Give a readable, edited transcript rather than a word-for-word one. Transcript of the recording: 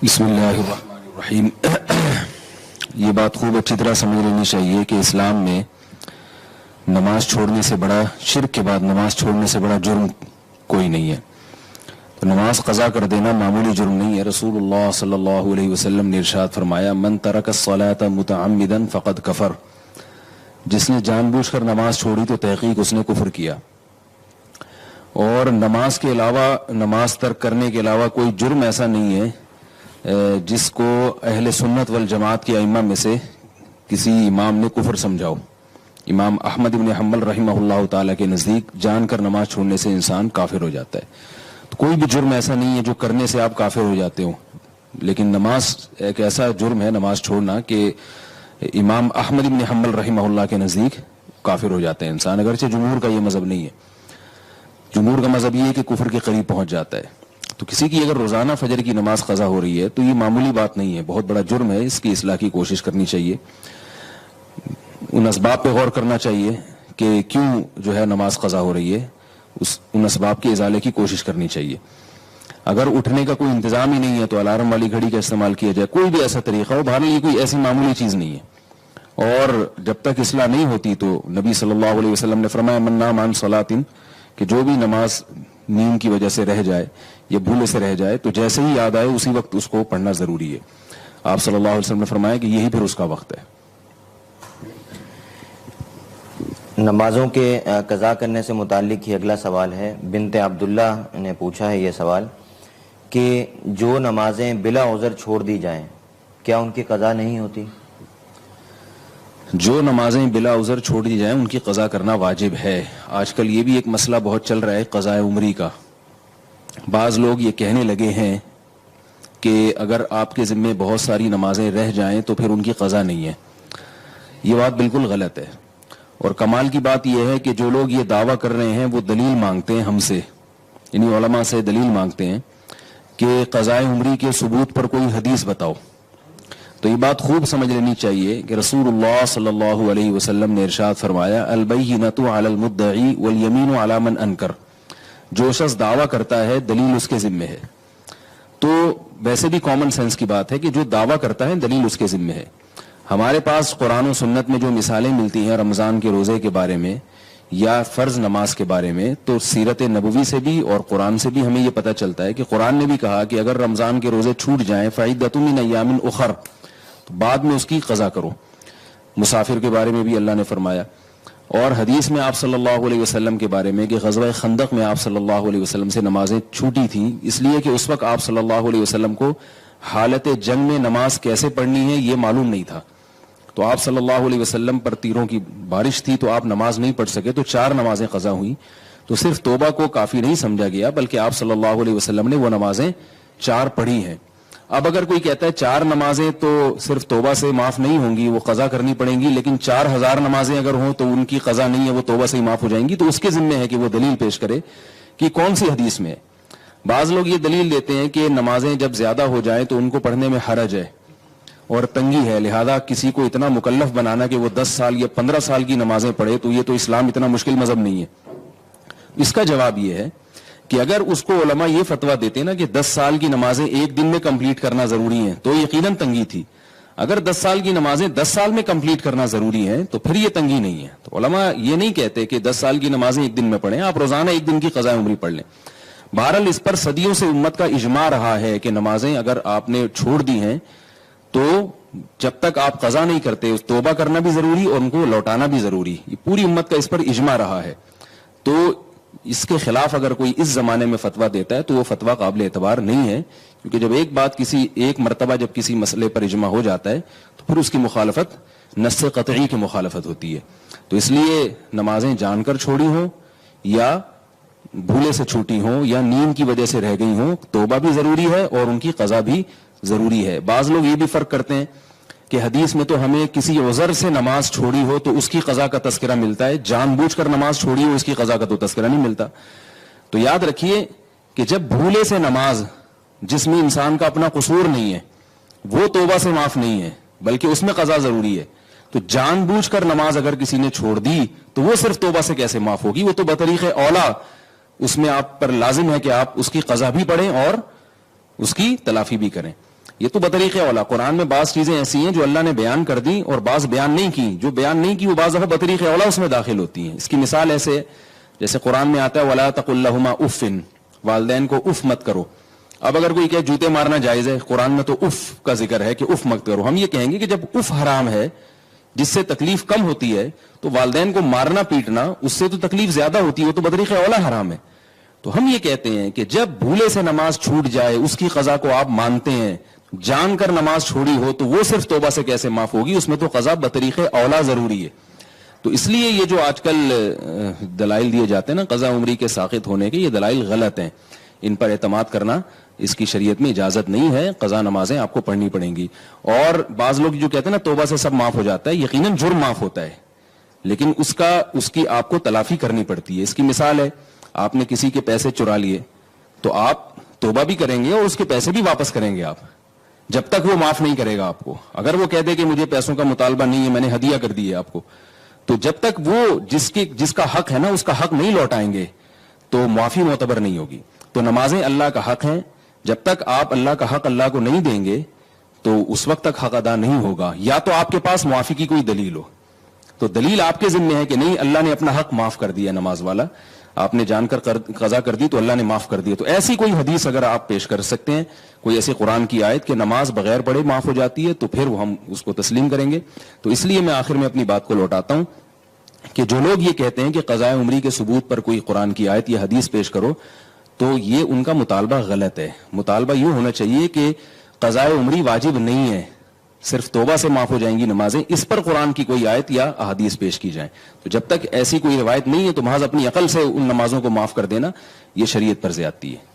بسم اللہ الرحمن الرحیم. یہ بات خوب اچھی طرح سمجھ لینی چاہیے کہ اسلام میں نماز چھوڑنے سے بڑا، شرک کے بعد نماز چھوڑنے سے بڑا جرم کوئی نہیں ہے. تو نماز قضا کر دینا معمولی جرم نہیں ہے. رسول اللہ صلی اللہ علیہ وسلم نے ارشاد فرمایا، من ترک الصلاۃ متعمدا فقد کفر. جس نے جان بوجھ کر نماز چھوڑی تو تحقیق اس نے کفر کیا. اور نماز کے علاوہ، نماز ترک کرنے کے علاوہ کوئی جرم ایسا نہیں ہے جس کو اہل سنت والجماعت کے ائمہ میں سے کسی امام نے کفر سمجھاؤ. امام احمد بن حنبل رحمہ اللہ تعالیٰ کے نزدیک جان کر نماز چھوڑنے سے انسان کافر ہو جاتا ہے. تو کوئی بھی جرم ایسا نہیں ہے جو کرنے سے آپ کافر ہو جاتے ہو، لیکن نماز ایک ایسا جرم ہے نماز چھوڑنا کہ امام احمد بن حنبل رحمہ اللہ کے نزدیک کافر ہو جاتا ہے انسان، اگرچہ جمہور کا یہ مذہب نہیں ہے. جمہور کا مذہب یہ ہے کہ کفر کے قریب پہنچ جاتا ہے. تو کسی کی اگر روزانہ فجر کی نماز قضا ہو رہی ہے تو یہ معمولی بات نہیں ہے، بہت بڑا جرم ہے. اس کی اصلاح کی کوشش کرنی چاہیے، ان اسباب پہ غور کرنا چاہیے کہ کیوں جو ہے نماز قضا ہو رہی ہے، ان اسباب کے ازالے کی کوشش کرنی چاہیے. اگر اٹھنے کا کوئی انتظام ہی نہیں ہے تو الارم والی گھڑی کا استعمال کیا جائے، کوئی بھی ایسا طریقہ ہو. بہرحال یہ کوئی ایسی معمولی چیز نہیں ہے، اور جب تک اصلاح نہیں ہوتی تو نبی صلی اللہ علیہ وسلم نے فرمایا، من نام عن صلاۃ، کہ جو بھی نماز نیند کی وجہ سے رہ جائے یا بھولے سے رہ جائے تو جیسے ہی یاد آئے اسی وقت اس کو پڑھنا ضروری ہے. آپ صلی اللہ علیہ وسلم نے فرمایا کہ یہی پھر اس کا وقت ہے. نمازوں کے قضا کرنے سے متعلق ہی اگلا سوال ہے. بنت عبداللہ نے پوچھا ہے یہ سوال کہ جو نمازیں بلا عذر چھوڑ دی جائیں کیا ان کی قضا نہیں ہوتی؟ جو نمازیں بلا عذر چھوڑ دی جائیں ان کی قضا کرنا واجب ہے. آج کل یہ بھی ایک مسئلہ بہت چل رہا ہے قضاء عمری کا. بعض لوگ یہ کہنے لگے ہیں کہ اگر آپ کے ذمے بہت ساری نمازیں رہ جائیں تو پھر ان کی قضا نہیں ہے. یہ بات بالکل غلط ہے. اور کمال کی بات یہ ہے کہ جو لوگ یہ دعویٰ کر رہے ہیں وہ دلیل مانگتے ہیں ہم سے، یعنی علماء سے دلیل مانگتے ہیں کہ قضاء عمری کے ثبوت پر کوئی حدیث بتاؤ. تو یہ بات خوب سمجھ لینی چاہیے کہ رسول اللہ صلی اللہ علیہ وسلم نے ارشاد فرمایا، البینۃ علی المدعی والیمین علی من انکر. جو شخص دعویٰ کرتا ہے دلیل اس کے ذمے ہے. تو ویسے بھی کامن سینس کی بات ہے کہ جو دعویٰ کرتا ہے دلیل اس کے ذمے ہے. ہمارے پاس قرآن و سنت میں جو مثالیں ملتی ہیں رمضان کے روزے کے بارے میں یا فرض نماز کے بارے میں، تو سیرت نبوی سے بھی اور قرآن سے بھی ہمیں یہ پتہ چلتا ہے کہ قرآن نے بھی کہا کہ اگر رمضان کے روزے چھوٹ جائیں فعدۃ من ایام اخر، تو بعد میں اس کی قضا کرو. مسافر کے بارے میں بھی اللہ نے فرمایا. اور حدیث میں آپ صلی اللہ علیہ وسلم کے بارے میں کہ غزوہ خندق میں آپ صلی اللہ علیہ وسلم سے نمازیں چھوٹی تھیں اس لیے کہ اس وقت آپ صلی اللہ علیہ وسلم کو حالت جنگ میں نماز کیسے پڑھنی ہے یہ معلوم نہیں تھا. تو آپ صلی اللہ علیہ وسلم پر تیروں کی بارش تھی تو آپ نماز نہیں پڑھ سکے، تو 4 نمازیں قضا ہوئیں. تو صرف توبہ کو کافی نہیں سمجھا گیا بلکہ آپ صلی اللہ علیہ وسلم نے وہ نمازیں 4 پڑھی ہیں. اب اگر کوئی کہتا ہے 4 نمازیں تو صرف توبہ سے معاف نہیں ہوں گی، وہ قضا کرنی پڑیں گی، لیکن 4000 نمازیں اگر ہوں تو ان کی قضا نہیں ہے، وہ توبہ سے ہی معاف ہو جائیں گی، تو اس کے ذمہ ہے کہ وہ دلیل پیش کرے کہ کون سی حدیث میں ہے. بعض لوگ یہ دلیل دیتے ہیں کہ نمازیں جب زیادہ ہو جائیں تو ان کو پڑھنے میں حرج ہے اور تنگی ہے، لہذا کسی کو اتنا مکلف بنانا کہ وہ 10 سال یا 15 سال کی نمازیں پڑھے، تو یہ تو اسلام اتنا مشکل مذہب نہیں ہے. اس کا جواب یہ ہے کہ اگر اس کو علماء یہ فتویٰ دیتے نا کہ 10 سال کی نمازیں ایک دن میں کمپلیٹ کرنا ضروری ہیں تو یقیناً تنگی تھی. اگر 10 سال کی نمازیں 10 سال میں کمپلیٹ کرنا ضروری ہیں تو پھر یہ تنگی نہیں ہے. تو علماء یہ نہیں کہتے کہ 10 سال کی نمازیں ایک دن میں پڑھیں، آپ روزانہ ایک دن کی قضاء عمری پڑھ لیں. بہرحال اس پر صدیوں سے امت کا اجماع رہا ہے کہ نمازیں اگر آپ نے چھوڑ دی ہیں تو جب تک آپ قضا نہیں کرتے توبہ کرنا بھی ضروری اور ان کو لوٹانا بھی ضروری. یہ پوری امت کا اس پر اجماع رہا ہے. تو اس کے خلاف اگر کوئی اس زمانے میں فتویٰ دیتا ہے تو وہ فتویٰ قابل اعتبار نہیں ہے، کیونکہ جب ایک مرتبہ جب کسی مسئلے پر اجماع ہو جاتا ہے تو پھر اس کی مخالفت نص قطعی کی مخالفت ہوتی ہے. تو اس لیے نمازیں جان کر چھوڑی ہوں یا بھولے سے چھوٹی ہوں یا نیند کی وجہ سے رہ گئی ہوں، توبہ بھی ضروری ہے اور ان کی قضا بھی ضروری ہے. بعض لوگ یہ بھی فرق کرتے ہیں کہ حدیث میں تو ہمیں کسی عذر سے نماز چھوڑی ہو تو اس کی قضا کا تذکرہ ملتا ہے، جان بوجھ کر نماز چھوڑی ہو اس کی قضا کا تو تذکرہ نہیں ملتا. تو یاد رکھیے کہ جب بھولے سے نماز جس میں انسان کا اپنا قصور نہیں ہے وہ توبہ سے معاف نہیں ہے بلکہ اس میں قضا ضروری ہے. تو جان بوجھ کر نماز اگر کسی نے چھوڑ دی تو وہ صرف توبہ سے کیسے معاف ہوگی؟ وہ تو بطریق اولا اس میں آپ پر لازم ہے کہ آپ اس کی قضا بھی پڑھیں اور اس کی تلافی بھی کریں. یہ تو بطریق اولا. قرآن میں بعض چیزیں ایسی ہیں جو اللہ نے بیان کر دی اور بعض بیان نہیں کی. جو بیان نہیں کی وہ بعض دفعہ بطریق اولا اس میں داخل ہوتی ہیں. اس کی مثال ایسے جیسے قرآن میں آتا ہے وَلَا تَقُلْ لَهُمَا اُفٍّ, والدین کو اف مت کرو. اب اگر کوئی کہے جوتے مارنا جائز ہے, قرآن میں تو اف کا ذکر ہے کہ اف مت کرو. ہم یہ کہیں گے کہ جب اف حرام ہے جس سے تکلیف کم ہوتی ہے تو والدین کو مارنا پیٹنا اس سے تو تکلیف زیادہ ہوتی ہے, وہ تو بطریق اولا حرام ہے. تو ہم یہ کہتے ہیں کہ جب بھولے سے نماز چھوٹ جائے اس کی قضا کو آپ مانتے ہیں, جان کر نماز چھوڑی ہو تو وہ صرف توبہ سے کیسے معاف ہوگی, اس میں تو قضا بطریق اولا ضروری ہے. تو اس لیے یہ جو آج کل دلائل دیے جاتے ہیں نا قضا عمری کے ساقط ہونے کے, یہ دلائل غلط ہیں. ان پر اعتماد کرنا اس کی شریعت میں اجازت نہیں ہے. قضا نمازیں آپ کو پڑھنی پڑیں گی. اور بعض لوگ جو کہتے ہیں نا توبہ سے سب معاف ہو جاتا ہے, یقیناً جرم معاف ہوتا ہے لیکن اس کی آپ کو تلافی کرنی پڑتی ہے. اس کی مثال ہے آپ نے کسی کے پیسے چرا لیے تو آپ توبہ بھی کریں گے اور اس کے پیسے بھی واپس کریں گے آپ, جب تک وہ معاف نہیں کرے گا آپ کو. اگر وہ کہہ دے کہ مجھے پیسوں کا مطالبہ نہیں ہے, میں نے ہدیہ کر دی ہے آپ کو, تو جب تک وہ جس کا حق ہے نا اس کا حق نہیں لوٹائیں گے تو معافی معتبر نہیں ہوگی. تو نمازیں اللہ کا حق ہیں, جب تک آپ اللہ کا حق اللہ کو نہیں دیں گے تو اس وقت تک حق ادا نہیں ہوگا. یا تو آپ کے پاس معافی کی کوئی دلیل ہو, تو دلیل آپ کے ذمہ ہے کہ نہیں اللہ نے اپنا حق معاف کر دیا, نماز والا آپ نے جان کر قضا کر دی تو اللہ نے معاف کر دیا. تو ایسی کوئی حدیث اگر آپ پیش کر سکتے ہیں, کوئی ایسی قرآن کی آیت کہ نماز بغیر پڑھے معاف ہو جاتی ہے, تو پھر ہم اس کو تسلیم کریں گے. تو اس لیے میں آخر میں اپنی بات کو لوٹاتا ہوں کہ جو لوگ یہ کہتے ہیں کہ قضاء عمری کے ثبوت پر کوئی قرآن کی آیت یا حدیث پیش کرو, تو یہ ان کا مطالبہ غلط ہے. مطالبہ یہ ہونا چاہیے کہ قضاء عمری واجب نہیں ہے, صرف توبہ سے معاف ہو جائیں گی نمازیں, اس پر قرآن کی کوئی آیت یا احادیث پیش کی جائیں. تو جب تک ایسی کوئی روایت نہیں ہے تو محض اپنی عقل سے ان نمازوں کو معاف کر دینا یہ شریعت پر زیادتی ہے.